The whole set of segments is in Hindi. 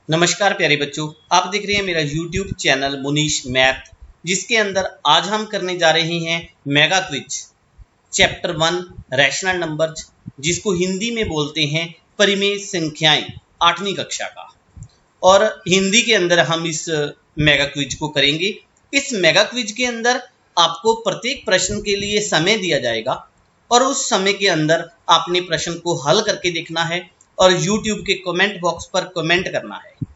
नमस्कार प्यारे बच्चों, आप देख रहे हैं मेरा YouTube चैनल मुनीश मैथ, जिसके अंदर आज हम करने जा रहे हैं mega quiz chapter 1 rational numbers, जिसको हिंदी में बोलते हैं परिमेय संख्याएं, 8वीं कक्षा का। और हिंदी के अंदर हम इस मेगा क्विज को करेंगे। इस मेगा क्विज के अंदर आपको प्रत्येक प्रश्न के लिए समय दिया जाएगा और उस समय के अंदर आपने प्रश्न को हल करके देखना है और YouTube के कमेंट बॉक्स पर कमेंट करना है।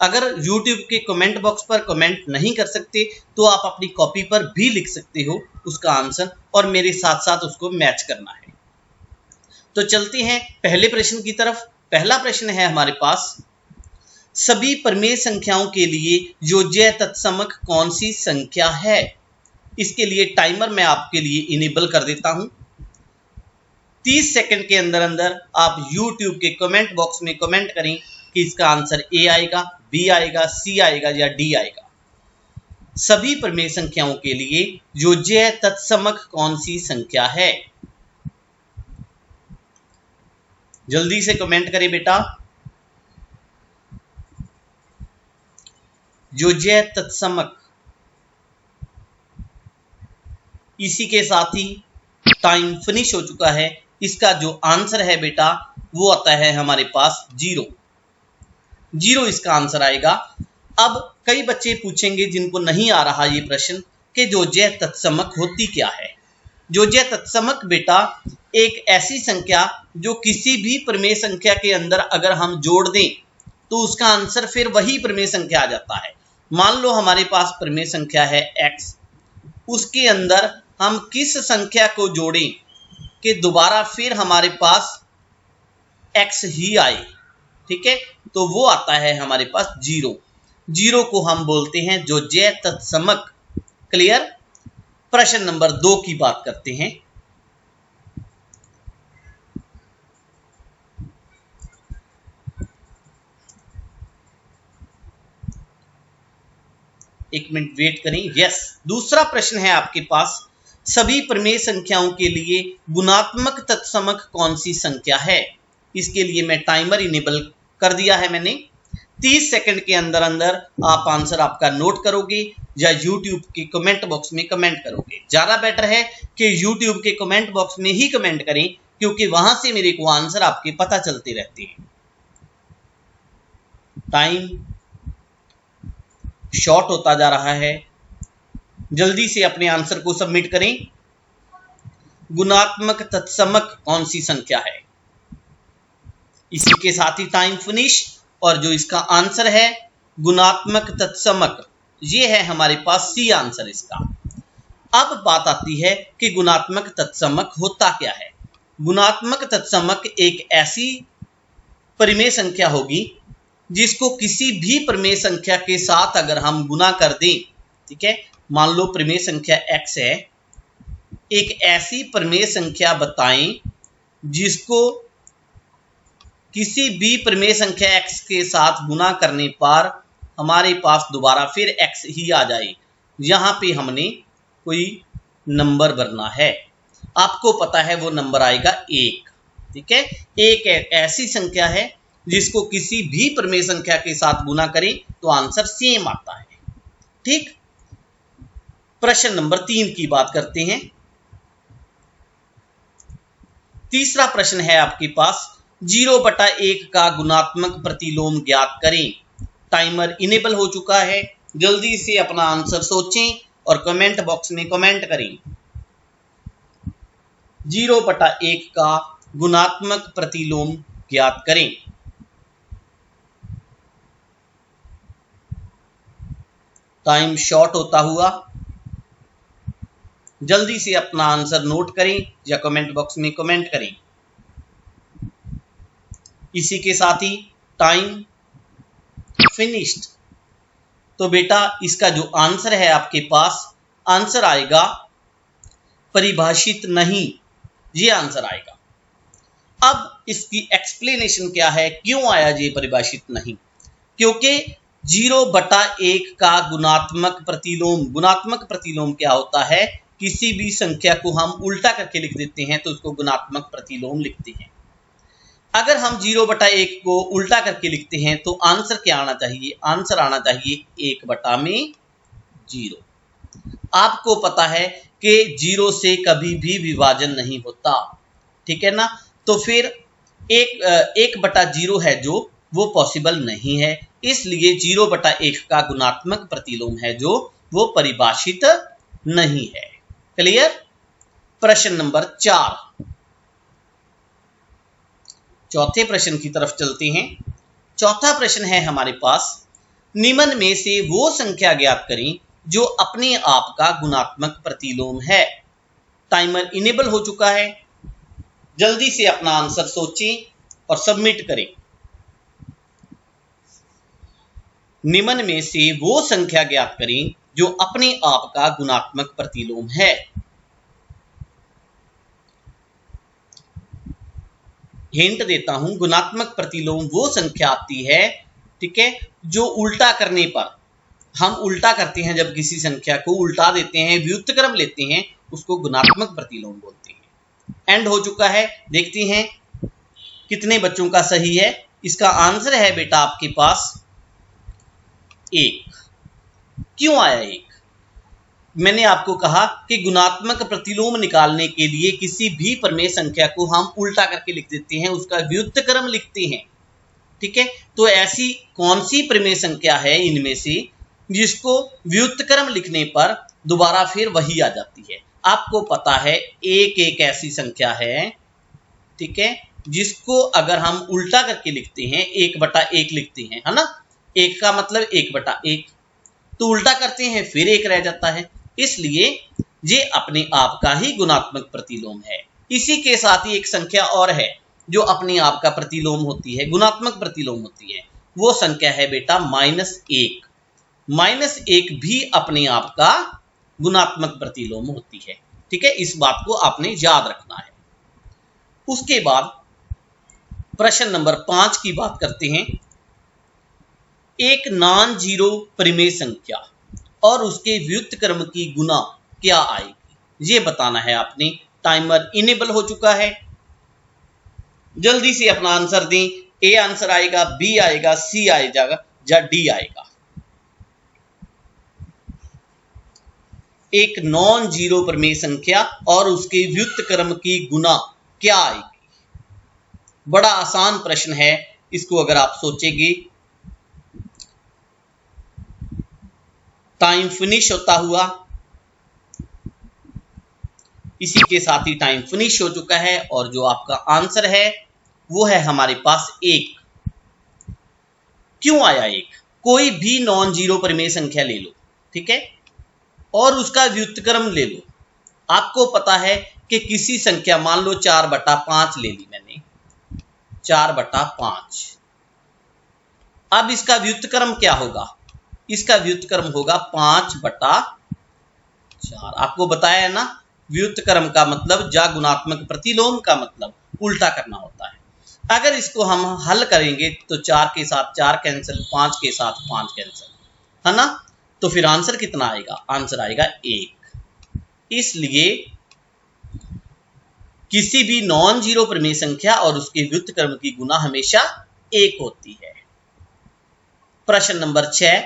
अगर YouTube के कमेंट बॉक्स पर कमेंट नहीं कर सकते तो आप अपनी कॉपी पर भी लिख सकते हो उसका आंसर और मेरे साथ साथ उसको मैच करना है। तो चलते हैं पहले प्रश्न की तरफ। पहला प्रश्न है हमारे पास, सभी परिमेय संख्याओं के लिए योज्य तत्समक कौन सी संख्या है? इसके लिए टाइमर मैं आपके लिए इनेबल कर देता हूं। 30 सेकंड के अंदर अंदर आप YouTube के कमेंट बॉक्स में कमेंट करें कि इसका आंसर ए आएगा, बी आएगा, सी आएगा या डी आएगा। सभी परिमेय संख्याओं के लिए योज्य तत्समक कौन सी संख्या है? जल्दी से कमेंट करें बेटा। योज्य तत्समक। इसी के साथ ही टाइम फिनिश हो चुका है। इसका जो आंसर है बेटा वो आता है हमारे पास 0 इसका आंसर आएगा। अब कई बच्चे पूछेंगे जिनको नहीं आ रहा ये प्रश्न कि योज्य तत्समक होती क्या है। योज्य तत्समक बेटा एक ऐसी संख्या जो किसी भी परिमेय संख्या के अंदर अगर हम जोड़ दें तो उसका आंसर फिर वही परिमेय संख्या आ जाता है। मान लो हमारे पास परिमेय संख्या है x, उसके अंदर हम किस संख्या को जोड़ें कि दोबारा फिर हमारे पास x ही आए, ठीक है, तो वो आता है हमारे पास 0 को हम बोलते हैं योज्य तत्समक। क्लियर। प्रश्न नंबर 2 की बात करते हैं। एक मिनट वेट करें। यस, दूसरा प्रश्न है आपके पास, सभी परिमेय संख्याओं के लिए गुणात्मक तत्समक कौन सी संख्या है? इसके लिए मैं टाइमर इनेबल कर दिया है मैंने। 30 सेकंड के अंदर अंदर आप आंसर आपका नोट करोगे या YouTube के कमेंट बॉक्स में कमेंट करोगे। ज्यादा बेटर है कि YouTube के कमेंट बॉक्स में ही कमेंट करें, क्योंकि वहां से मेरे को आंसर आपके पता चलते रहते हैं। टाइम शॉर्ट होता जा रहा है, जल्दी से अपने आंसर को सबमिट करें। गुणात्मक तत्समक कौन सी संख्या है? इसी के साथ ही टाइम फिनिश। और जो इसका आंसर है गुणात्मक तत्समक, ये है हमारे पास सी आंसर इसका। अब बात आती है कि गुणात्मक तत्समक होता क्या है। गुणात्मक तत्समक एक ऐसी परिमेय संख्या होगी जिसको किसी भी परिमेय संख्या के साथ अगर हम गुना कर दें, ठीक है, मान लो परिमेय संख्या x है, एक ऐसी परिमेय संख्या बताएं जिसको किसी भी परिमेय संख्या x के साथ गुना करने पर हमारे पास दोबारा फिर x ही आ जाए। यहां पे हमने कोई नंबर भरना है, आपको पता है वो नंबर आएगा 1, ठीक है। एक ऐसी संख्या है जिसको किसी भी परिमेय संख्या के साथ गुना करें तो आंसर सेम आता है, ठीक। प्रश्न नंबर 3 की बात करते हैं। तीसरा प्रश्न है आपके पास, 0/1 का गुणात्मक प्रतिलोम ज्ञात करें। टाइमर इनेबल हो चुका है, जल्दी से अपना आंसर सोचें और कमेंट बॉक्स में कमेंट करें। 0/1 का गुणात्मक प्रतिलोम ज्ञात करें। टाइम शॉर्ट होता हुआ, जल्दी से अपना आंसर नोट करें या कमेंट बॉक्स में कमेंट करें। इसी के साथ ही टाइम फिनिश्ड। तो बेटा इसका जो आंसर है आपके पास, आंसर आएगा परिभाषित नहीं, ये आंसर आएगा। अब इसकी एक्सप्लेनेशन क्या है, क्यों आया ये परिभाषित नहीं? क्योंकि 0/1 का गुणात्मक प्रतिलोम, गुणात्मक प्रतिलोम क्या होता है, किसी भी संख्या को हम उल्टा करके लिख देते हैं तो उसको गुणात्मक प्रतिलोम लिखते हैं। अगर हम 0/1 को उल्टा करके लिखते हैं तो आंसर क्या आना चाहिए? आंसर आना चाहिए 1/0। आपको पता है कि 0 से कभी भी विभाजन नहीं होता, ठीक है ना। तो फिर 1/0 है जो वो पॉसिबल नहीं है, इसलिए 0/1 का गुणात्मक प्रतिलोम है जो वो परिभाषित नहीं है। क्लियर। प्रश्न नंबर 4, चौथे प्रश्न की तरफ चलते हैं। चौथा प्रश्न है हमारे पास, निम्न में से वो संख्या ज्ञात करें जो अपने आप का गुणात्मक प्रतिलोम है। टाइमर इनेबल हो चुका है, जल्दी से अपना आंसर सोचें और सबमिट करें। निम्न में से वो संख्या ज्ञात करें जो अपने आप का गुणात्मक प्रतिलोम है। हिंट देता हूं, गुणात्मक प्रतिलोम वो संख्या आती है, ठीक है, जो उल्टा करने पर, हम उल्टा करते हैं जब किसी संख्या को उल्टा देते हैं, व्युत्क्रम लेते हैं, उसको गुणात्मक प्रतिलोम बोलते हैं। एंड हो चुका है, देखते हैं कितने बच्चों का सही है। इसका आंसर है बेटा आपके पास 1। क्यों आया 1? मैंने आपको कहा कि गुणात्मक प्रतिलोम निकालने के लिए किसी भी प्रमेय संख्या को हम उल्टा करके लिख देते हैं, उसका व्युत्क्रम लिखते हैं, ठीक है। तो ऐसी कौन सी प्रमेय संख्या है इनमें से जिसको व्युत्क्रम लिखने पर दोबारा फिर वही आ जाती है? आपको पता है एक ऐसी संख्या है, ठीक है, जिसको अगर हम उल्टा करके लिखते हैं 1/1 लिखते हैं, है ना। 1 का मतलब 1/1, तो उल्टा करते हैं फिर 1 रह जाता है, इसलिए ये अपने आप का ही गुणात्मक प्रतिलोम है। इसी के साथ ही एक संख्या और है जो अपने आप का प्रतिलोम होती है, गुणात्मक प्रतिलोम होती है, वो संख्या है बेटा -1। -1 भी अपने आप का गुणात्मक प्रतिलोम होती है, ठीक है। इस बात को आपने याद रखना है। उसके बाद प्रश्न नंबर 5 की बात करते हैं। एक नॉन जीरो परिमेय संख्या और उसके व्युत्क्रम की गुना क्या आएगी, ये बताना है आपने। टाइमर इनेबल हो चुका है, जल्दी से अपना आंसर दें। ए आंसर आएगा, बी आएगा, सी आएगा या डी आएगा? एक नॉन जीरो परिमेय संख्या और उसके व्युत्क्रम की गुना क्या आएगी? बड़ा आसान प्रश्न है, इसको अगर आप सोचेंगे। टाइम फिनिश होता हुआ, इसी के साथ ही टाइम फिनिश हो चुका है और जो आपका आंसर है वो है हमारे पास 1। क्यों आया 1? कोई भी नॉन जीरो परिमेय संख्या ले लो, ठीक है, और उसका व्युत्क्रम ले लो। आपको पता है कि किसी संख्या, मान लो 4/5 ले ली मैंने, 4/5। अब इसका व्युत्क्रम क्या होगा? इसका व्युत्क्रम होगा 5/4। आपको बताया है ना, व्युत्क्रम का मतलब या गुणात्मक प्रतिलोम का मतलब उल्टा करना होता है। अगर इसको हम हल करेंगे तो 4 के साथ 4 कैंसिल, 5 के साथ 5 कैंसिल, है ना। तो फिर आंसर कितना आएगा? आंसर आएगा 1। इसलिए किसी भी नॉन जीरो परिमेय संख्या और उसके व्युत्क्रम की गुना हमेशा 1 होती है। प्रश्न नंबर 6,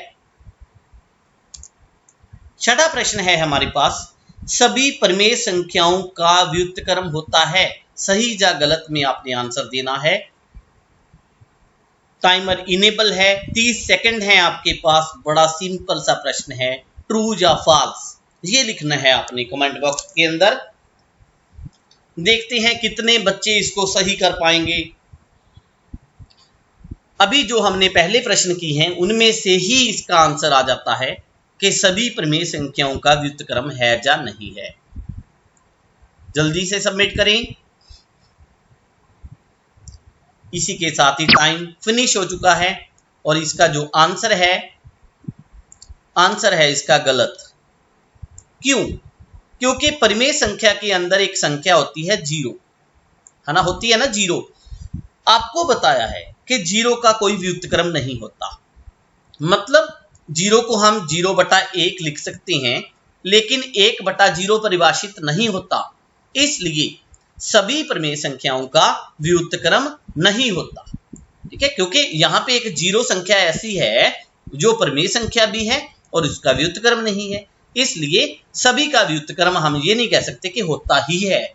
छठा प्रश्न है हमारे पास, सभी परिमेय संख्याओं का व्युत्क्रम होता है, सही या गलत में आपने आंसर देना है। टाइमर इनेबल है, 30 सेकंड है आपके पास। बड़ा सिंपल सा प्रश्न है, ट्रू या फॉल्स, ये लिखना है आपने कमेंट बॉक्स के अंदर। देखते हैं कितने बच्चे इसको सही कर पाएंगे। अभी जो हमने पहले प्रश्न की हैं उनमें से ही इसका आंसर आ जाता है कि सभी परिमेय संख्याओं का व्युत्क्रम है या नहीं है। जल्दी से सबमिट करें। इसी के साथ ही टाइम फिनिश हो चुका है और इसका जो आंसर है इसका गलत। क्यों? क्योंकि परिमेय संख्या के अंदर एक संख्या होती है 0, है ना, होती है ना 0। आपको बताया है कि 0 का कोई व्युत्क्रम नहीं होता, मतलब 0 को हम 0/1 लिख सकते हैं, लेकिन 1/0 परिभाषित नहीं होता। इसलिए सभी प्रमेय संख्याओं का व्युत्क्रम नहीं होता। ठीक है, क्योंकि यहाँ पे एक जीरो संख्या ऐसी है जो प्रमेय संख्या भी है और उसका व्युत्क्रम नहीं है, इसलिए सभी का व्युत्क्रम हम ये नहीं कह सकते कि होता ही है।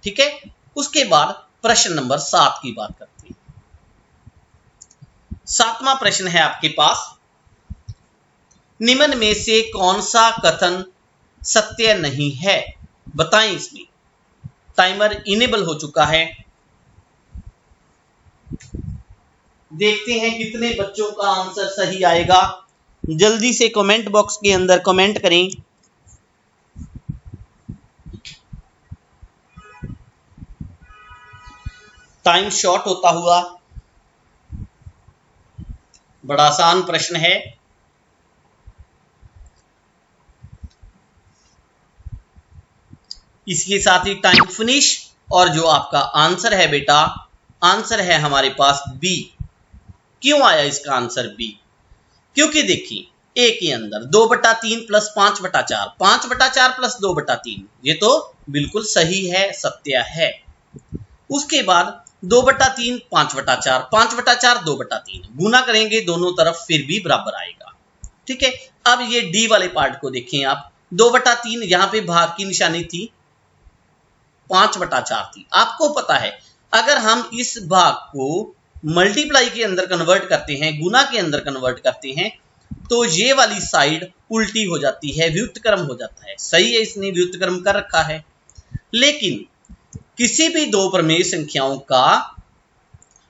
ठीक है, उसके बाद प्रश्न नंबर 7 की बात करते हैं। 7वां प्रश्न है आपके पास, निम्न में से कौन सा कथन सत्य नहीं है, बताएं इसमें। टाइमर इनेबल हो चुका है, देखते हैं कितने बच्चों का आंसर सही आएगा। जल्दी से कमेंट बॉक्स के अंदर कमेंट करें। टाइम शॉर्ट होता हुआ, बड़ा आसान प्रश्न है। इसके साथ ही टाइम फिनिश, और जो आपका आंसर है बेटा, आंसर है हमारे पास बी। क्यों आया इसका आंसर बी? क्योंकि देखिए, ए के अंदर 2/3 प्लस 5/4, 5/4 प्लस 2/3, ये तो बिल्कुल सही है, सत्य है। उसके बाद 2/3 5/4, 5/4 2/3, गुना करेंगे दोनों तरफ फिर भी बराबर आएगा। ठीक है, अब ये डी वाले पार्ट को देखें आप, 2/3 यहाँ पे भाग की निशानी थी, 5/4 थी। आपको पता है अगर हम इस भाग को मल्टीप्लाई के अंदर कन्वर्ट करते हैं, गुना के अंदर कन्वर्ट करते हैं, तो ये वाली साइड उल्टी हो जाती है, व्युत्क्रम हो जाता है। सही है, इसने व्युत्क्रम कर रखा है। लेकिन किसी भी दो प्रमेय संख्याओं का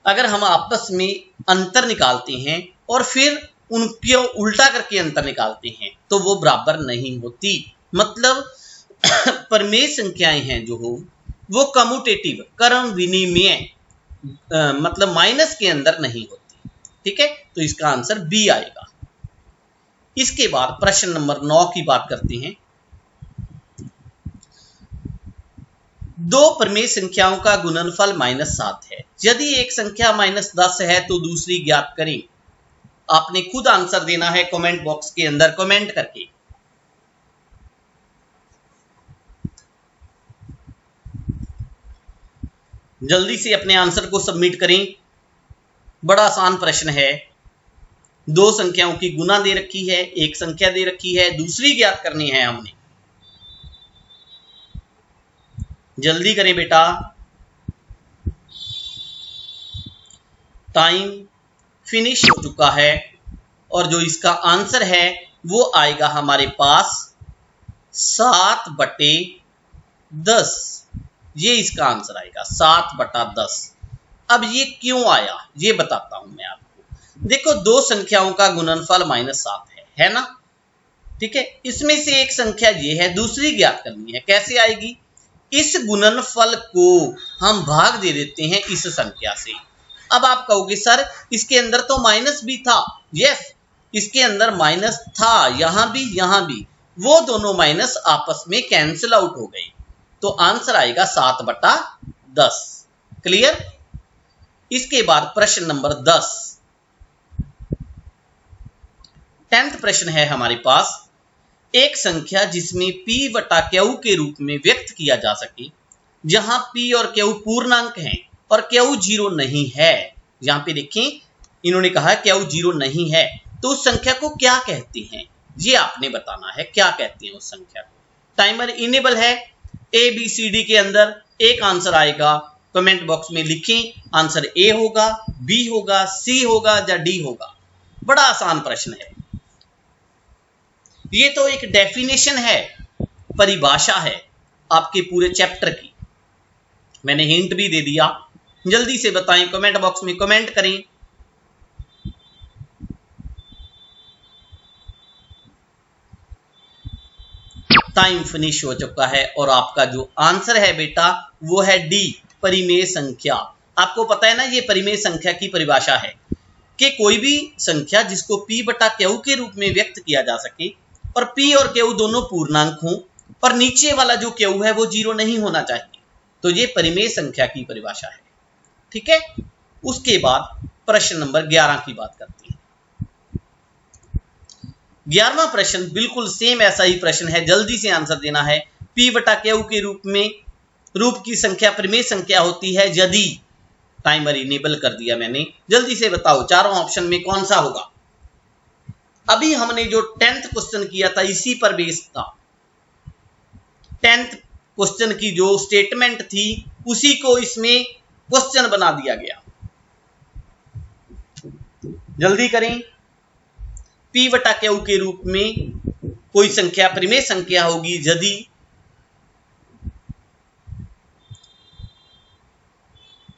अगर हम आपस में अंतर निकालते हैं और फिर उनको उल्टा करके अंतर निकालते हैं तो वो बराबर नहीं होती। मतलब प्रमेय संख्याएं हैं जो हो वो कम्यूटेटिव, क्रम विनिमय, मतलब माइनस के अंदर नहीं होती। ठीक है, तो इसका आंसर बी आएगा। इसके बाद प्रश्न नंबर 9 की बात करते हैं। दो प्रमेय संख्याओं का गुणनफल -7 है। यदि एक संख्या -10 है तो दूसरी ज्ञात करें। आपने खुद आंसर देना है कमेंट बॉक्स के अंदर कमेंट करके। जल्दी से अपने आंसर को सबमिट करें। बड़ा आसान प्रश्न है। दो संख्याओं की गुना दे रखी है, एक संख्या दे रखी है, दूसरी ज्ञात करनी है हमने। जल्दी करें बेटा, टाइम फिनिश हो चुका है। और जो इसका आंसर है वो आएगा हमारे पास 7/10। ये इसका आंसर आएगा 7/10। अब ये क्यों आया ये बताता हूं मैं आपको। देखो, दो संख्याओं का गुणनफल -7 है ना। ठीक है, इसमें से एक संख्या ये है, दूसरी ज्ञात करनी है। कैसे आएगी? इस गुणनफल को हम भाग दे देते हैं इस संख्या से। अब आप कहोगे सर इसके अंदर तो माइनस भी था। यस, इसके अंदर माइनस था, यहां भी, वो दोनों माइनस आपस में कैंसिल आउट हो गए, तो आंसर आएगा 7/10। क्लियर? इसके बाद प्रश्न नंबर 10, 10th प्रश्न है हमारे पास। एक संख्या जिसमें p/q के रूप में व्यक्त किया जा सके, जहां p और q पूर्णांक हैं और q 0 नहीं है। यहां पे देखें, इन्होंने कहा q 0 नहीं है, तो उस संख्या को क्या कहते हैं ये आपने बताना है। क्या कहते हैं उस संख्या को? टाइमर इनेबल है। ए बी सी डी के अंदर एक आंसर आएगा, कमेंट बॉक्स में लिखें। आंसर ए होगा, बी होगा, सी होगा या डी होगा। बड़ा आसान प्रश्न है। ये तो एक डेफिनेशन है, परिभाषा है आपके पूरे चैप्टर की। मैंने हिंट भी दे दिया। जल्दी से बताएं, कमेंट बॉक्स में कमेंट करें। टाइम फिनिश हो चुका है और आपका जो आंसर है बेटा वो है डी, परिमेय संख्या। आपको पता है ना, ये परिमेय संख्या की परिभाषा है कि कोई भी संख्या जिसको p/q के रूप में व्यक्त किया जा सके और p और q दोनों पूर्णांक हों और नीचे वाला जो q है वो 0 नहीं होना चाहिए, तो ये परिमेय संख्या की परिभाषा है। ठीक है, उसके बाद प्रश्न नंबर 11 की बात करते हैं। 11वां प्रश्न बिल्कुल सेम ऐसा ही प्रश्न है, जल्दी से आंसर देना है। p/q के रूप में रूप की संख्या प्रमेय संख्या होती है यदि, टाइमर इनेबल कर दिया मैंने, जल्दी से बताओ चारों ऑप्शन में कौन सा होगा। अभी हमने जो 10th क्वेश्चन किया था इसी पर बेस था। 10th क्वेश्चन की जो स्टेटमेंट थी उसी को इसमें क्वेश्चन बना दिया गया। जल्दी करें। P बटा Q के रूप में कोई संख्या प्रमेय संख्या होगी यदि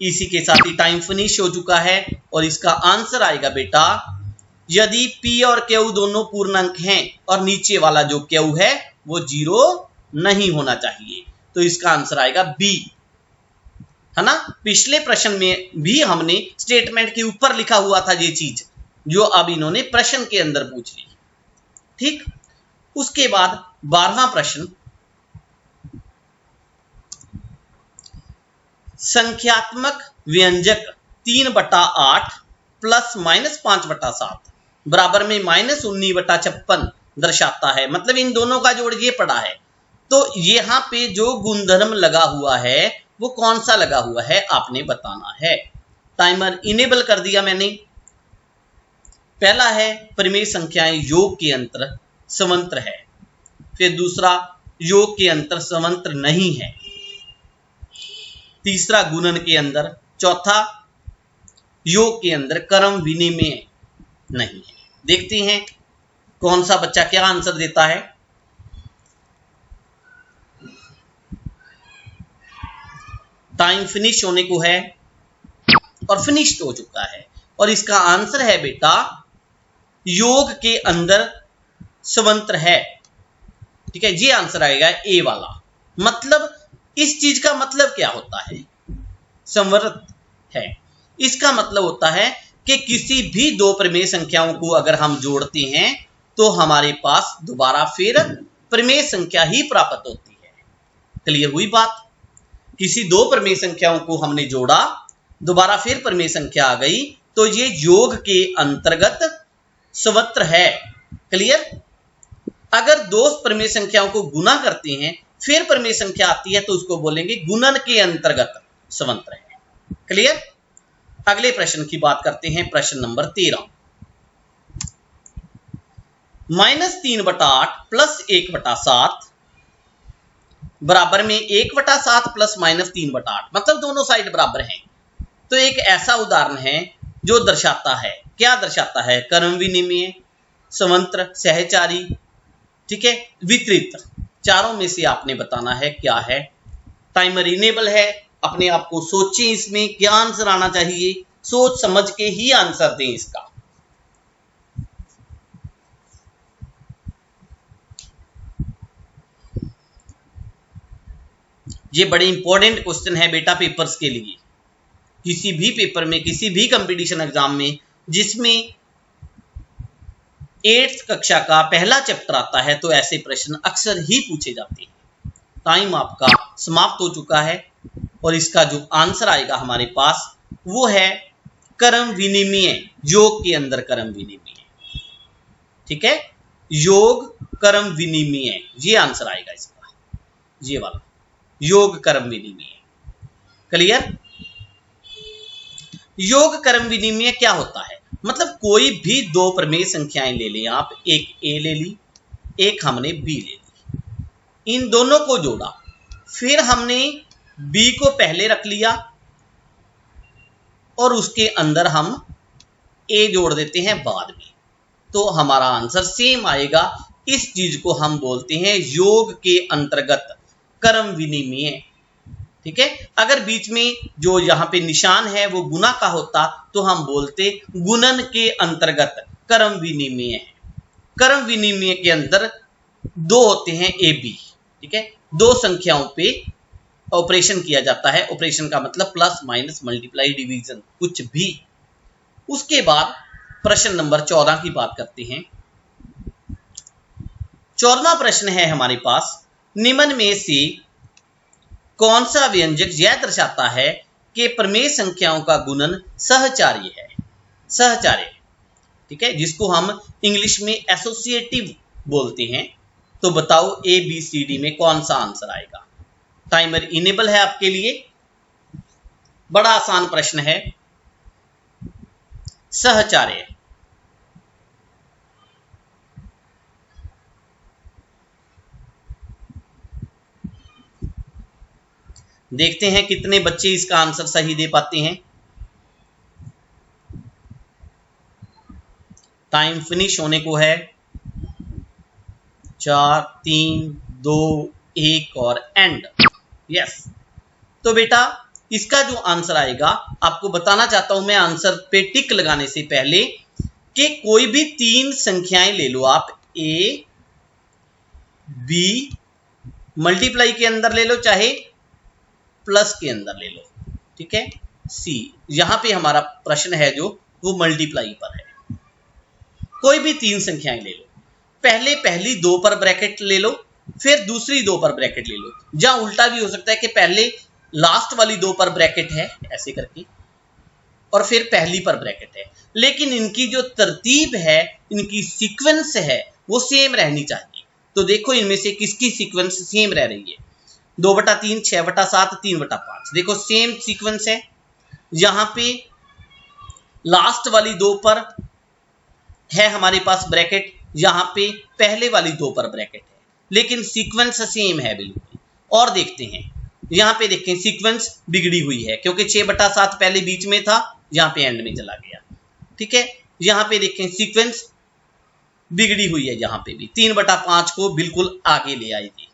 इसी के साथ ही टाइम फिनिश हो चुका है और इसका आंसर आएगा बेटा यदि P और Q दोनों पूर्णांक हैं और नीचे वाला जो Q है वो 0 नहीं होना चाहिए, तो इसका आंसर आएगा बी, है ना। पिछले प्रश्न में भी हमने स्टेटमेंट के ऊपर लिखा हुआ था ये चीज, जो अब इन्होंने प्रश्न के अंदर पूछ ली। ठीक, उसके बाद 12वां प्रश्न, संख्यात्मक व्यंजक 3/8 प्लस -5/7 बराबर में -19/56 दर्शाता है। मतलब इन दोनों का जोड़ ये पड़ा है, तो यहाँ पे जो गुणधर्म लगा हुआ है वो कौन सा लगा हुआ है आपने बताना है। टाइमर इनेबल कर दिया मैंने। पहला है प्रमेय संख्याएं योग के अंतर स्वतंत्र है, फिर दूसरा योग के अंतर स्वतंत्र नहीं है, तीसरा गुणन के अंदर, चौथा योग के अंदर क्रम विनिमय नहीं है। देखते हैं कौन सा बच्चा क्या आंसर देता है। टाइम फिनिश होने को है और फिनिश हो चुका है और इसका आंसर है बेटा योग के अंदर स्वतंत्र है। ठीक है, ये आंसर आएगा ए वाला। मतलब इस चीज का मतलब क्या होता है, संवर्त है। इसका मतलब होता है कि किसी भी दो प्रमेय संख्याओं को अगर हम जोड़ते हैं तो हमारे पास दोबारा फिर प्रमेय संख्या ही प्राप्त होती है। क्लियर हुई बात। किसी दो प्रमेय संख्याओं को हमने जोड़ा, दोबारा फिर प्रमेय संख्या आ गई, तो ये योग के अंतर्गत स्वतंत्र है। क्लियर। अगर दो प्रमेय संख्याओं को गुना करते हैं फिर प्रमेय संख्या आती है तो उसको बोलेंगे गुणन के अंतर्गत स्वतंत्र है। क्लियर। अगले प्रश्न की बात करते हैं, प्रश्न नंबर 13। -3/8 प्लस 1/7 बराबर में 1/7 प्लस -3/8, मतलब दोनों साइड बराबर हैं। तो एक ऐसा उदाहरण है जो दर्शाता है, क्या दर्शाता है, क्रम विनिमय, स्वतंत्र, सहचारी, ठीक है, वितरित। चारों में से आपने बताना है क्या है। टाइमर इनेबल है, अपने आप को सोचें इसमें क्या आंसर आना चाहिए, सोच समझ के ही आंसर दें इसका। ये बड़े इंपॉर्टेंट क्वेश्चन है बेटा पेपर्स के लिए। किसी भी पेपर में, किसी भी कंपटीशन एग्जाम में जिसमें 8th कक्षा का पहला चैप्टर आता है तो ऐसे प्रश्न अक्सर ही पूछे जाते हैं। टाइम आपका समाप्त हो चुका है और इसका जो आंसर आएगा हमारे पास वो है क्रम विनिमय, योग के अंदर क्रम विनिमय। ठीक है, योग क्रम विनिमय, ये आंसर आएगा इसका, ये वाला योग क्रम विनिमय। क्लियर। योग क्रम विनिमय क्या होता है, मतलब कोई भी दो प्रमेय संख्याएं ले लें आप, एक ए ले ली, एक हमने बी ले ली, इन दोनों को जोड़ा, फिर हमने बी को पहले रख लिया और उसके अंदर हम ए जोड़ देते हैं बाद में, तो हमारा आंसर सेम आएगा। इस चीज को हम बोलते हैं योग के अंतर्गत क्रम विनिमय। ठीक है, अगर बीच में जो यहाँ पे निशान है वो गुना का होता तो हम बोलते गुणन के अंतर्गत क्रम विनिमय है। क्रम विनिमय के अंदर दो होते हैं ए बी। ठीक है, दो संख्याओं पे ऑपरेशन किया जाता है। ऑपरेशन का मतलब प्लस माइनस मल्टीप्लाई डिवीजन, कुछ भी। उसके बाद प्रश्न नंबर 14 की बात करते हैं। 14वां प्रश्न है हमारे पास, निम्न में से कौन सा व्यंजक यह दर्शाता है कि प्रमेय संख्याओं का गुणन सहचारी है। सहचारी, ठीक है, जिसको हम इंग्लिश में एसोसिएटिव बोलते हैं। तो बताओ ए बी सी डी में कौन सा आंसर आएगा। टाइमर इनेबल है आपके लिए। बड़ा आसान प्रश्न है। सहचार्य, देखते हैं कितने बच्चे इसका आंसर सही दे पाते हैं। टाइम फिनिश होने को है। 4, 3, 2, 1 और एंड। यस, तो बेटा इसका जो आंसर आएगा, आपको बताना चाहता हूं मैं आंसर पे टिक लगाने से पहले कि कोई भी 3 संख्याएं ले लो आप, ए बी मल्टीप्लाई के अंदर ले लो, चाहे प्लस के अंदर ले लो, ठीक है। सी, यहां पे हमारा प्रश्न है जो वो मल्टीप्लाई पर है। कोई भी 3 संख्याएं ले लो, पहले पहली 2 पर ब्रैकेट ले लो, फिर दूसरी 2 पर ब्रैकेट ले लो। जहां उल्टा भी हो सकता है कि पहले लास्ट वाली 2 पर ब्रैकेट है ऐसे करके, और फिर पहली पर ब्रैकेट है, लेकिन इनकी जो तरतीब है, इनकी सीक्वेंस है, वो सेम रहनी चाहिए। तो देखो इनमें से किसकी सीक्वेंस सेम रह रही है। 2/3, 6/7, 3/5, देखो सेम सीक्वेंस है। यहां पे लास्ट वाली 2 पर है हमारे पास ब्रैकेट, यहां पे पहले वाली 2 पर ब्रैकेट है, लेकिन सीक्वेंस सेम है बिल्कुल। और देखते हैं, यहां पे देखें सीक्वेंस बिगड़ी हुई है, क्योंकि 6/7 पहले बीच में था, यहां पे एंड में चला गया, ठीक है। यहां पे देखें सीक्वेंस बिगड़ी हुई है, यहां पे भी 3/5 को बिल्कुल आगे ले आई थी।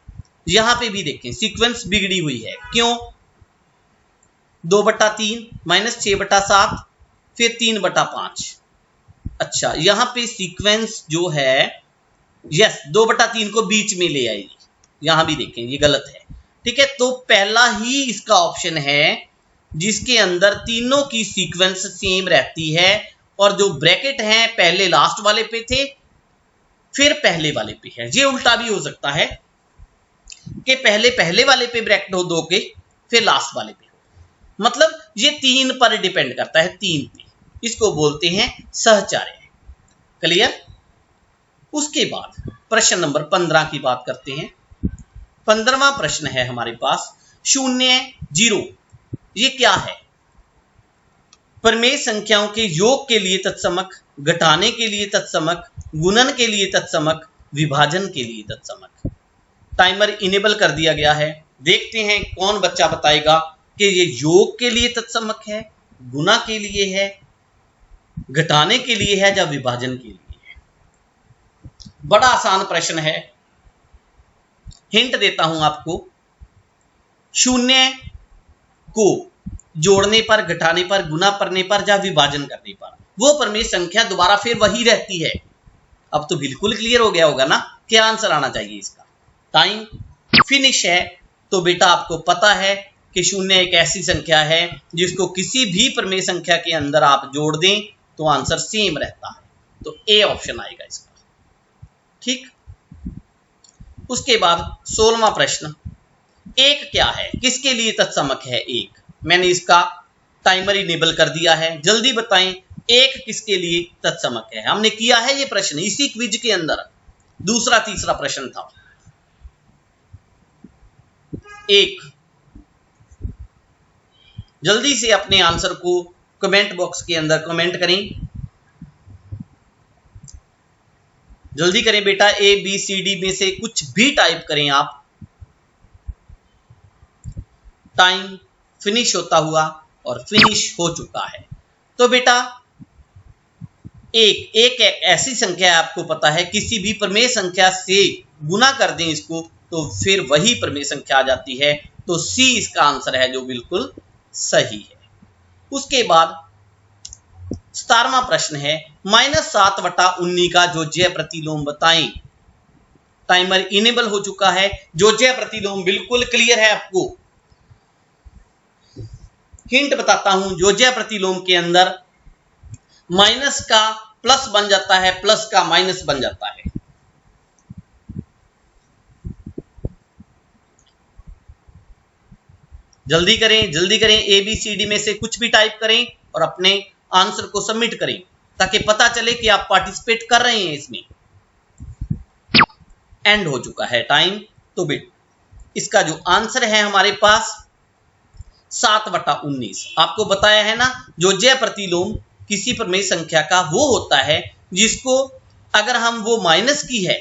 यहां पे भी देखें सीक्वेंस बिगड़ी हुई है, क्यों? 2/3 माइनस 6/7 फिर 3/5। अच्छा, यहां पे सीक्वेंस जो है, यस 2/3 को बीच में ले आएगी, यहां भी देखें ये गलत है, ठीक है। तो पहला ही इसका ऑप्शन है जिसके अंदर तीनों की सीक्वेंस सेम रहती है, और जो ब्रैकेट हैं पहले लास्ट वाले पे थे, फिर पहले वाले पे है। ये उल्टा भी हो सकता है कि पहले पहले वाले पे ब्रैकेट हो 2 के, फिर लास्ट वाले पे हो। मतलब ये 3 पर डिपेंड करता है, 3 पे। इसको बोलते हैं सहचार्य। क्लियर? उसके बाद प्रश्न नंबर 15 की बात करते हैं। 15वां प्रश्न है हमारे पास 0, 0। ये क्या है? प्रमेय संख्याओं के योग के लिए तत्समक, घटाने के लिए तत्समक, गुणन के लिए तत्समक, विभाजन के लिए तत्समक। टाइमर इनेबल कर दिया गया है। देखते हैं कौन बच्चा बताएगा कि ये योग के लिए तत्समक है, गुणा के लिए है, घटाने के लिए है, या विभाजन के लिए है। बड़ा आसान प्रश्न है। हिंट देता हूं आपको। 0 को जोड़ने पर, घटाने पर, गुना करने पर या विभाजन करने पर वो प्रमेय संख्या दोबारा फिर वही रहती है। अब तो बिल्कुल क्लियर हो गया होगा ना क्या आंसर आना चाहिए इसका। टाइम फिनिश है। तो बेटा आपको पता है कि 0 एक ऐसी संख्या है जिसको किसी भी प्रमेय संख्या के अंदर आप जोड़ दें तो आंसर सेम रहता है। तो ए ऑप्शन आएगा इसका, ठीक। उसके बाद 16वां प्रश्न, 1 क्या है, किसके लिए तत्समक है 1? मैंने इसका टाइमर इनेबल कर दिया है। जल्दी बताएं 1 किसके लिए तत्समक है। हमने किया है ये प्रश्न इसी क्विज के अंदर, दूसरा तीसरा प्रश्न था। 1, जल्दी से अपने आंसर को कमेंट बॉक्स के अंदर कमेंट करें। जल्दी करें बेटा, ए बी सी डी में से कुछ भी टाइप करें आप। टाइम फिनिश होता हुआ और फिनिश हो चुका है। तो बेटा एक ऐसी संख्या है, आपको पता है किसी भी प्रमेय संख्या से गुना कर दें इसको तो फिर वही प्रमेय संख्या आ जाती है। तो सी इसका आंसर है जो बिल्कुल सही है। उसके बाद 17वां प्रश्न है -7/19 का जोज्य प्रतिलोम बताएं। टाइमर इनेबल हो चुका है। जोज्य प्रतिलोम बिल्कुल क्लियर है आपको। हिंट बताता हूं, जोज्य प्रतिलोम के अंदर माइनस का प्लस बन जाता है, प्लस का माइनस बन जाता है। जल्दी करें, जल्दी करें, ए बी सी डी में से कुछ भी टाइप करें और अपने आंसर को सबमिट करें ताकि पता चले कि आप पार्टिसिपेट कर रहे हैं इसमें। एंड हो चुका है टाइम। तो इसका जो आंसर है हमारे पास 7/19। आपको बताया है ना, जो जय प्रतिलोम किसी प्रमेय संख्या का वो होता है जिसको अगर हम वो माइनस की है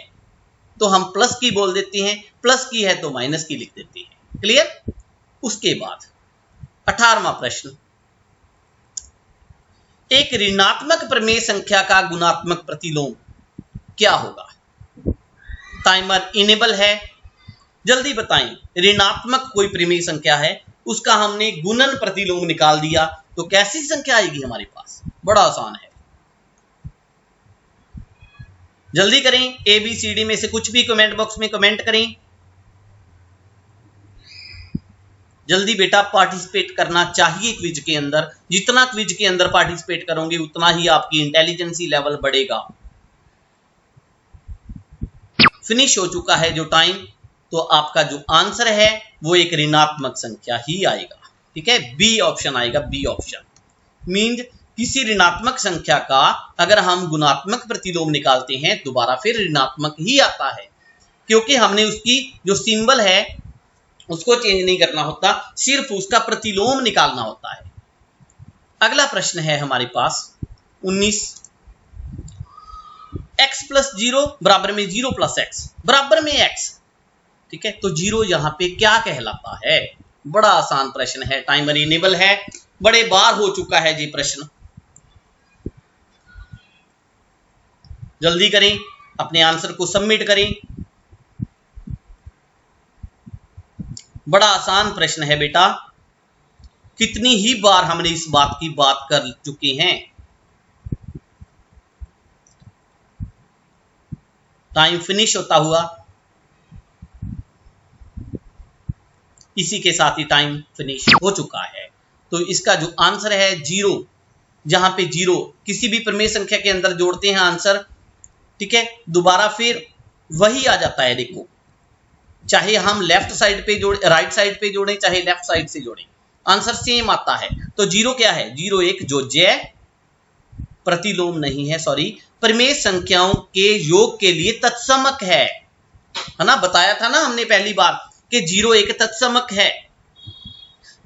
तो हम प्लस की बोल देते हैं, प्लस की है तो माइनस की लिख देते हैं। क्लियर। उसके बाद 18वां प्रश्न, एक ऋणात्मक प्रमेय संख्या का गुणात्मक प्रतिलोम क्या होगा? टाइमर इनेबल है, जल्दी बताएं। ऋणात्मक कोई प्रमेय संख्या है, उसका हमने गुणन प्रतिलोम निकाल दिया तो कैसी संख्या आएगी हमारे पास? बड़ा आसान है, जल्दी करें। ए बी सी डी में से कुछ भी कमेंट बॉक्स में कमेंट करें। जल्दी बेटा पार्टिसिपेट करना चाहिए क्विज के अंदर। जितना क्विज के अंदर पार्टिसिपेट करोगे उतना ही आपकी इंटेलिजेंसी लेवल बढ़ेगा। फिनिश हो चुका है जो टाइम, तो आपका जो आंसर है वो एक ऋणात्मक संख्या ही आएगा। ठीक है, बी ऑप्शन आएगा। बी ऑप्शन मीन्स किसी ऋणात्मक संख्या का अगर हम गुणात्मक प्रतिलोम निकालते हैं दोबारा फिर ऋणात्मक ही आता है, क्योंकि हमने उसकी जो सिंबल है उसको चेंज नहीं करना होता, सिर्फ उसका प्रतिलोम निकालना होता है। अगला प्रश्न है हमारे पास 19, x + 0 बराबर में 0 + x बराबर में x। ठीक है, तो 0 यहां पे क्या कहलाता है? बड़ा आसान प्रश्न है, टाइमर इनेबल है, बड़े बार हो चुका है जी प्रश्न। जल्दी करें, अपने आंसर को सबमिट करें। बड़ा आसान प्रश्न है बेटा, कितनी ही बार हमने इस बात की बात कर चुके हैं। टाइम फिनिश होता हुआ, इसी के साथ ही टाइम फिनिश हो चुका है। तो इसका जो आंसर है 0, जहां पे 0 किसी भी प्रमेय संख्या के अंदर जोड़ते हैं आंसर, ठीक है, दोबारा फिर वही आ जाता है। देखो, चाहे हम लेफ्ट साइड पे जोड़े, राइट साइड पे जोड़ें, चाहे लेफ्ट साइड से जोड़ें, आंसर सेम आता है। तो 0 क्या है? 0 एक जो जय प्रतिलोम नहीं है, सॉरी, प्रमेय संख्याओं के योग के लिए तत्समक है ना। बताया था ना हमने पहली बार कि 0 एक तत्समक है।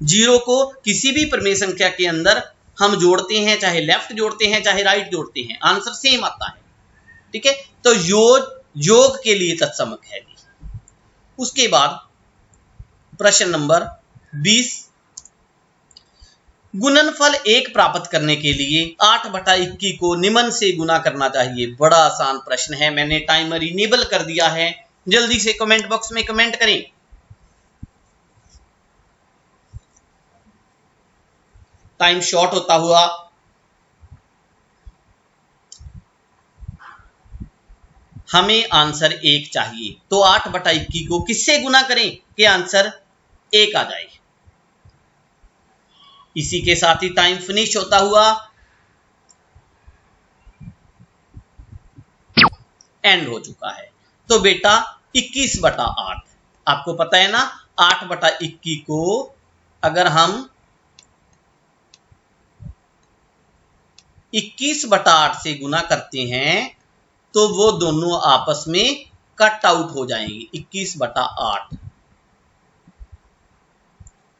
0 को किसी भी प्रमेय संख्या के अंदर हम जोड़ते हैं, चाहे लेफ्ट जोड़ते हैं चाहे राइट जोड़ते हैं, आंसर सेम आता है। ठीक है, तो योग के लिए तत्समक है। उसके बाद प्रश्न नंबर 20, गुणनफल 1 प्राप्त करने के लिए 8/21 को निम्न से गुना करना चाहिए। बड़ा आसान प्रश्न है, मैंने टाइमर इनेबल कर दिया है, जल्दी से कमेंट बॉक्स में कमेंट करें। टाइम शॉर्ट होता हुआ, हमें आंसर 1 चाहिए, तो 8/21 को किससे गुना करें कि आंसर 1 आ जाए। इसी के साथ ही टाइम फिनिश होता हुआ, एंड हो चुका है। तो बेटा 21/8, आपको पता है ना, 8/21 को अगर हम 21/8 से गुना करते हैं तो वो दोनों आपस में कट आउट हो जाएंगे। 21/8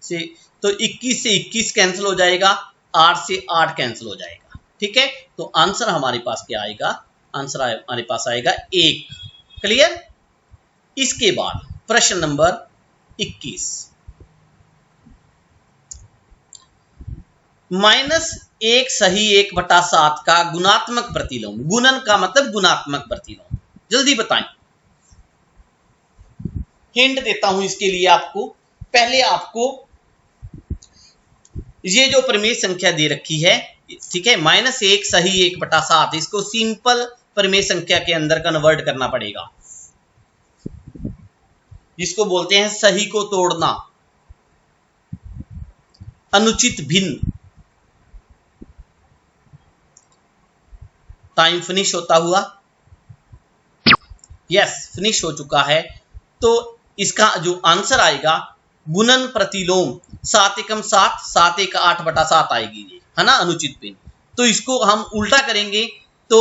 से तो 21 से 21 कैंसिल हो जाएगा, 8 से 8 कैंसिल हो जाएगा। ठीक है, तो आंसर हमारे पास क्या आएगा? आंसर हमारे पास आएगा 1। क्लियर। इसके बाद प्रश्न नंबर 21, -1 सही 1/7 का गुणात्मक प्रतिलोम। गुणन का मतलब गुणात्मक प्रतिलोम, जल्दी बताएं। हिंट देता हूं इसके लिए आपको। पहले आपको ये जो प्रमेय संख्या दे रखी है, ठीक है, -1 सही 1/7, इसको सिंपल प्रमेय संख्या के अंदर कन्वर्ट करना पड़ेगा, जिसको बोलते हैं सही को तोड़ना, अनुचित भिन्न। टाइम फिनिश होता हुआ, यस फिनिश हो चुका है। तो इसका जो आंसर आएगा गुणन प्रतिलोम 7 × 7, 7 × 8/7 आएगी ये, है ना, अनुचित भिन्न। तो इसको हम उल्टा करेंगे तो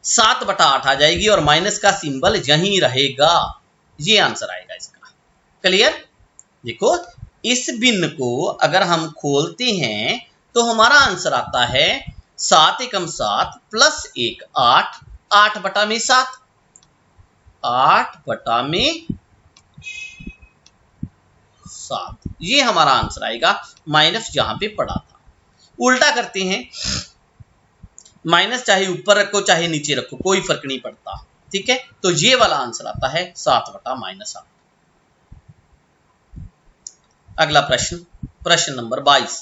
7/8 आ जाएगी और माइनस का सिंबल यहीं रहेगा। ये आंसर आएगा इसका। क्लियर? देखो इस भिन्न को अगर हम खोलते हैं तो हमारा आंसर आता है 7 एकम 7 प्लस 1 8, 8 बटा में 7, 8 बटा में 7, ये हमारा आंसर आएगा, माइनस जहां पे पड़ा था। उल्टा करते हैं, माइनस चाहे ऊपर रखो चाहे नीचे रखो कोई फर्क नहीं पड़ता, ठीक है। तो ये वाला आंसर आता है 7 बटा -8। अगला प्रश्न, प्रश्न नंबर 22।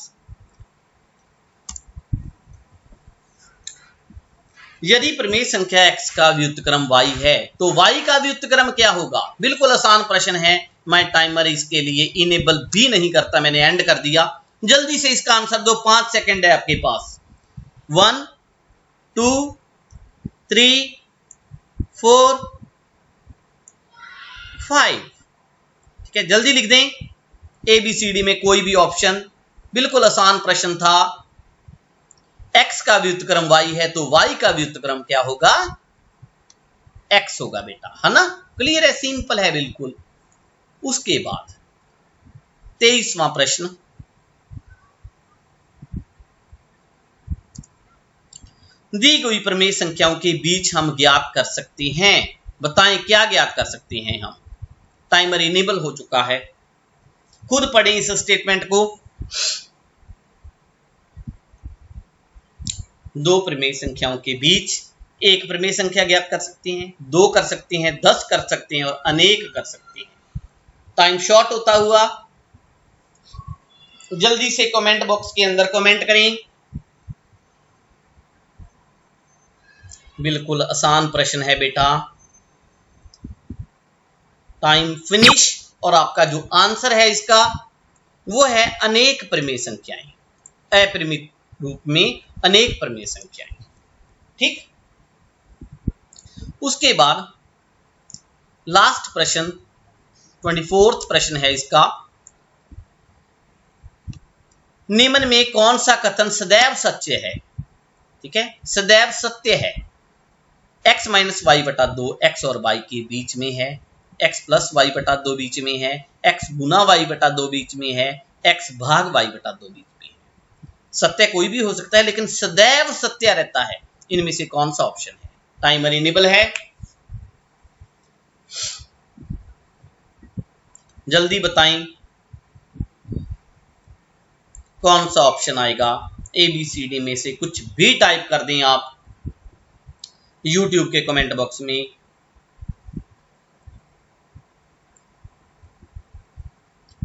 यदि प्रमेय संख्या x का व्युत्क्रम y है तो y का व्युत्क्रम क्या होगा? बिल्कुल आसान प्रश्न है, मैं टाइमर इसके लिए इनेबल भी नहीं करता, मैंने एंड कर दिया। जल्दी से इसका आंसर दो, 5 सेकंड है आपके पास। 1 2 3 4 5, ठीक है, जल्दी लिख दें। ABCD में कोई भी ऑप्शन, बिल्कुल आसान प्रश्न था। x का व्युत्क्रम y है तो y का व्युत्क्रम क्या होगा? x होगा बेटा, है ना? क्लियर है, सिंपल है बिल्कुल। उसके बाद 23वां प्रश्न, दी गई प्रमेय संख्याओं के बीच हम ज्ञात कर सकते हैं। बताएं क्या ज्ञात कर सकते हैं हम? टाइमर इनेबल हो चुका है, खुद पढ़ें इस स्टेटमेंट को। दो प्रमेय संख्याओं के बीच एक प्रमेय संख्या ज्ञात कर सकते हैं, 2 कर सकते हैं, 10 कर सकते हैं और अनेक कर सकते हैं। टाइम शॉर्ट होता हुआ जल्दी से कमेंट बॉक्स के अंदर कमेंट करें। बिल्कुल आसान प्रश्न है बेटा। Time finish. और आपका जो आंसर है इसका वो है अनेक प्रमेय संख्याएं, अपरिमित रूप में अनेक प्रमेय संख्याएं, ठीक। उसके बाद लास्ट प्रश्न 24वां प्रश्न है इसका, निम्न में कौन सा कथन सदैव सत्य है? ठीक है, सदैव सत्य है। x माइनस वाई बटा 2 x और y के बीच में है, x प्लस वाई बटा 2 बीच में है, x गुना वाई बटा 2 बीच में है, x भाग वाई बटा 2 बीच में है। सत्य कोई भी हो सकता है लेकिन सदैव सत्य रहता है। इनमें से कौन सा ऑप्शन है? टाइमर इनेबल है, जल्दी बताएं कौन सा ऑप्शन आएगा। ABCD में से कुछ भी टाइप कर दें आप YouTube के कमेंट बॉक्स में।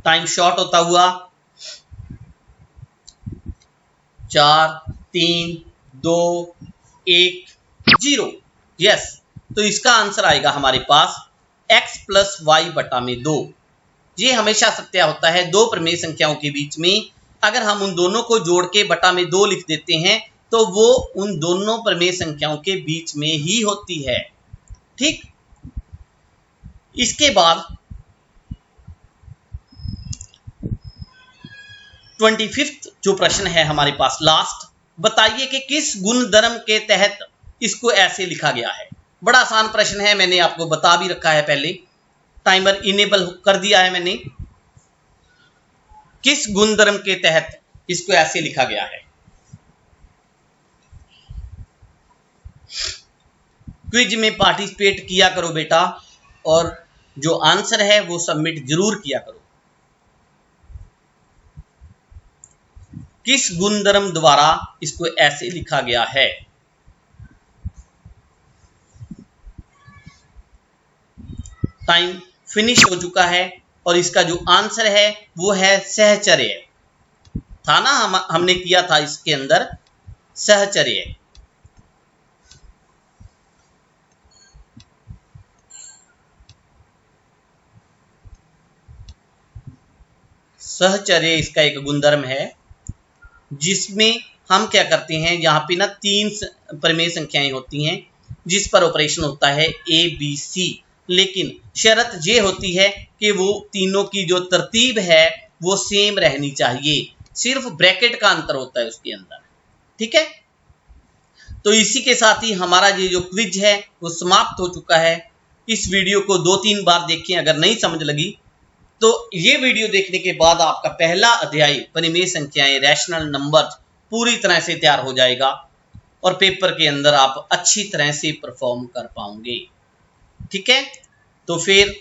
टाइम शॉर्ट होता हुआ 4 3 2 1 0। यस, तो इसका आंसर आएगा हमारे पास x प्लस वाई बटा में 2। ये हमेशा सत्य होता है दो प्रमेय संख्याओं के बीच में। अगर हम उन दोनों को जोड़ के बटा में 2 लिख देते हैं तो वो उन दोनों प्रमेय संख्याओं के बीच में ही होती है, ठीक। इसके बाद 25वां जो प्रश्न है हमारे पास लास्ट, बताइए कि किस गुणधर्म के तहत इसको ऐसे लिखा गया है। बड़ा आसान प्रश्न है, मैंने आपको बता भी रखा है पहले, टाइमर इनेबल कर दिया है मैंने। किस गुणधर्म के तहत इसको ऐसे लिखा गया है? क्विज में पार्टिसिपेट किया करो बेटा, और जो आंसर है वो सबमिट जरूर किया करो। किस गुणधर्म द्वारा इसको ऐसे लिखा गया है? टाइम फिनिश हो चुका है और इसका जो आंसर है वो है सहचर्य। था ना, हमने किया था इसके अंदर सहचर्य। सहचर्य इसका एक गुणधर्म है जिसमें हम क्या करते हैं, यहाँ पे ना 3 प्रमेय संख्याएं होती हैं जिस पर ऑपरेशन होता है ABC, लेकिन शर्त ये होती है कि वो तीनों की जो तरतीब है वो सेम रहनी चाहिए, सिर्फ ब्रैकेट का अंतर होता है उसके अंदर, ठीक है। तो इसी के साथ ही हमारा ये जो क्विज है वो समाप्त हो चुका है। इस वीडियो को 2-3 बार देखें, अगर नहीं समझ लगी तो ये वीडियो देखने के बाद आपका पहला अध्याय परिमेय संख्याएं रैशनल नंबर्स पूरी तरह से तैयार हो जाएगा और पेपर के अंदर आप अच्छी तरह से परफॉर्म कर पाओगे। ठीक है, तो फिर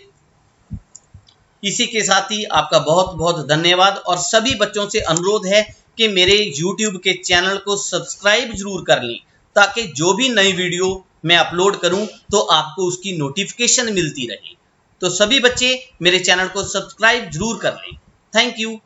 इसी के साथ ही आपका बहुत बहुत धन्यवाद और सभी बच्चों से अनुरोध है कि मेरे YouTube के चैनल को सब्सक्राइब जरूर कर लें ताकि जो भी नई वीडियो मैं अपलोड करूं तो आपको उसकी नोटिफिकेशन मिलती रहे। तो सभी बच्चे मेरे चैनल को सब्सक्राइब जरूर कर लें। Thank you.